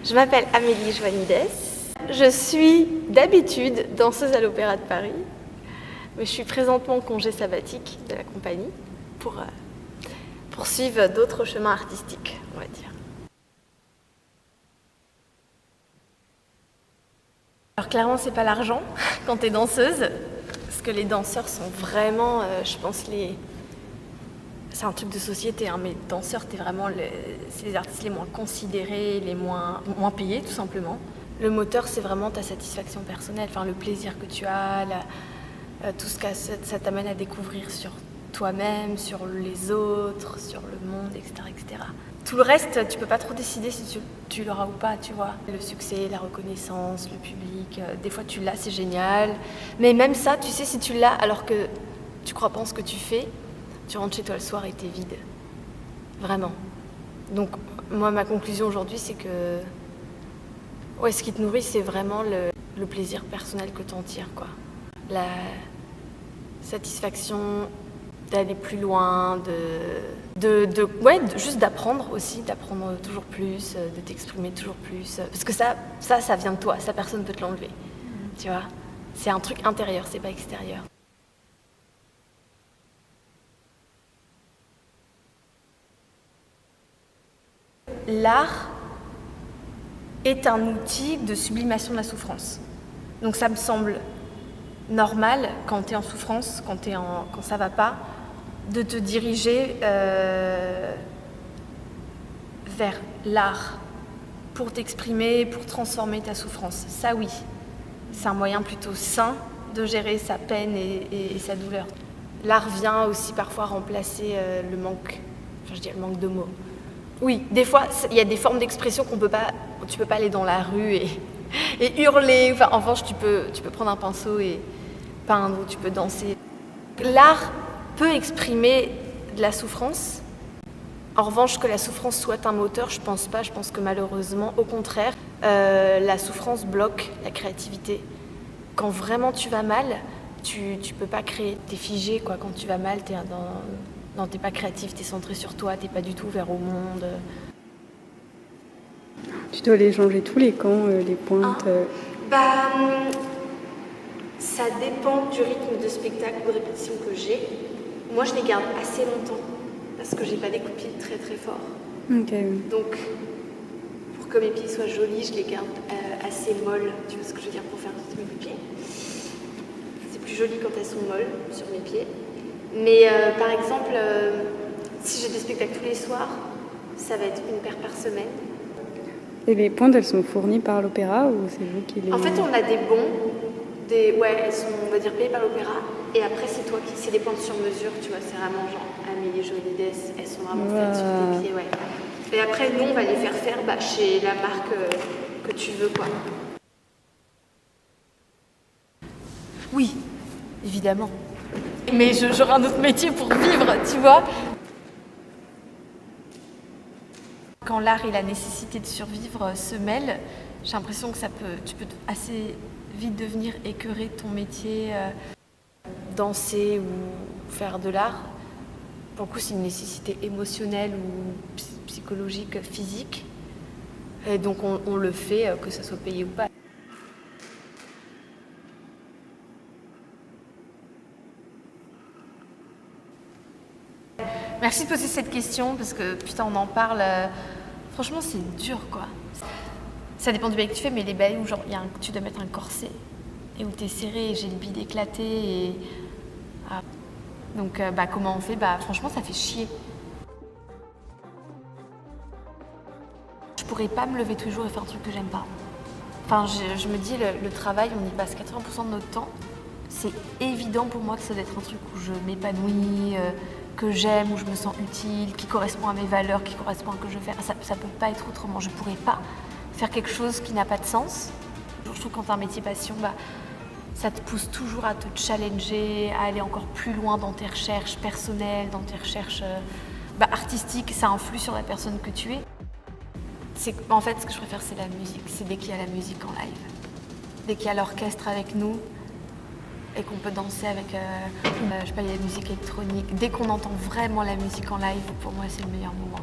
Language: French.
Je m'appelle Amélie Joannides. Je suis d'habitude danseuse à l'Opéra de Paris, mais je suis présentement en congé sabbatique de la compagnie pour poursuivre d'autres chemins artistiques, on va dire. Alors clairement, c'est pas l'argent quand tu es danseuse, parce que les danseurs sont vraiment, je pense, c'est un truc de société, hein, mais danseurs, c'est les artistes les moins considérés, les moins payés, tout simplement. Le moteur, c'est vraiment ta satisfaction personnelle, enfin, le plaisir que tu as, tout ce que ça t'amène à découvrir sur toi-même, sur les autres, sur le monde, etc., etc. Tout le reste, tu peux pas trop décider si tu l'auras ou pas, tu vois. Le succès, la reconnaissance, le public, des fois tu l'as, c'est génial. Mais même ça, tu sais, si tu l'as alors que tu crois pas en ce que tu fais, tu rentres chez toi le soir et t'es vide. Vraiment. Donc, moi, ma conclusion aujourd'hui, c'est que ce qui te nourrit, c'est vraiment le plaisir personnel que tu en tires, quoi. La satisfaction d'aller plus loin, juste d'apprendre aussi, d'apprendre toujours plus, de t'exprimer toujours plus. Parce que ça vient de toi, ça personne ne peut te l'enlever. Tu vois, c'est un truc intérieur, c'est pas extérieur. L'art est un outil de sublimation de la souffrance. Donc ça me semble normal, quand tu es en souffrance, quand ça va pas, de te diriger vers l'art pour t'exprimer, pour transformer ta souffrance. Ça oui, c'est un moyen plutôt sain de gérer sa peine et sa douleur. L'art vient aussi parfois remplacer le manque de mots. Oui, des fois, il y a des formes d'expression tu peux pas aller dans la rue et hurler. Enfin, en revanche, tu peux prendre un pinceau et peindre, ou tu peux danser. L'art peut exprimer de la souffrance. En revanche, que la souffrance soit un moteur, je pense pas. Je pense que malheureusement, au contraire, la souffrance bloque la créativité. Quand vraiment tu vas mal, tu peux pas créer. T'es figé, quoi. Quand tu vas mal, t'es pas créatif, t'es centré sur toi, t'es pas du tout ouvert au monde. Tu dois les changer tous les camps, les pointes Ça dépend du rythme de spectacle ou de répétition que j'ai. Moi, je les garde assez longtemps parce que j'ai pas des coups de pied très très forts. Okay. Donc, pour que mes pieds soient jolis, je les garde assez molles. Tu vois ce que je veux dire, pour faire tous mes coups de pied. C'est plus joli quand elles sont molles sur mes pieds. Mais par exemple, si j'ai des spectacles tous les soirs, ça va être une paire par semaine. Et les pointes, elles sont fournies par l'opéra ou c'est vous qui les... En fait, on a des bons, elles sont, on va dire, payées par l'opéra. Et après, c'est des pointes sur mesure, tu vois, c'est vraiment genre Amélie Joannides, elles sont vraiment faites sur tes pieds, ouais. Et après, nous, on va les faire chez la marque que tu veux, quoi. Oui, évidemment. Mais j'aurai un autre métier pour vivre, tu vois. Quand l'art et la nécessité de survivre se mêlent, j'ai l'impression que tu peux assez vite devenir écœuré de ton métier. Danser ou faire de l'art, pour le coup, c'est une nécessité émotionnelle ou psychologique, physique. Et donc on le fait, que ça soit payé ou pas. Merci de poser cette question parce que putain on en parle. Franchement c'est dur quoi. Ça dépend du ballet que tu fais, mais les ballets où genre tu dois mettre un corset et où t'es serré et j'ai le bide éclaté et donc comment on fait? Franchement ça fait chier. Je pourrais pas me lever tous les jours et faire un truc que j'aime pas. Enfin je me dis le travail on y passe 80% de notre temps. C'est évident pour moi que ça doit être un truc où je m'épanouis. Que j'aime, où je me sens utile, qui correspond à mes valeurs, qui correspond à ce que je veux faire. Ça peut pas être autrement. Je pourrais pas faire quelque chose qui n'a pas de sens. Je trouve que quand t'as un métier passion, ça te pousse toujours à te challenger, à aller encore plus loin dans tes recherches personnelles, dans tes recherches artistiques. Ça influe sur la personne que tu es. En fait, ce que je préfère, c'est la musique. C'est dès qu'il y a la musique en live. Dès qu'il y a l'orchestre avec nous, et qu'on peut danser avec il y a la musique électronique. Dès qu'on entend vraiment la musique en live, pour moi, c'est le meilleur moment.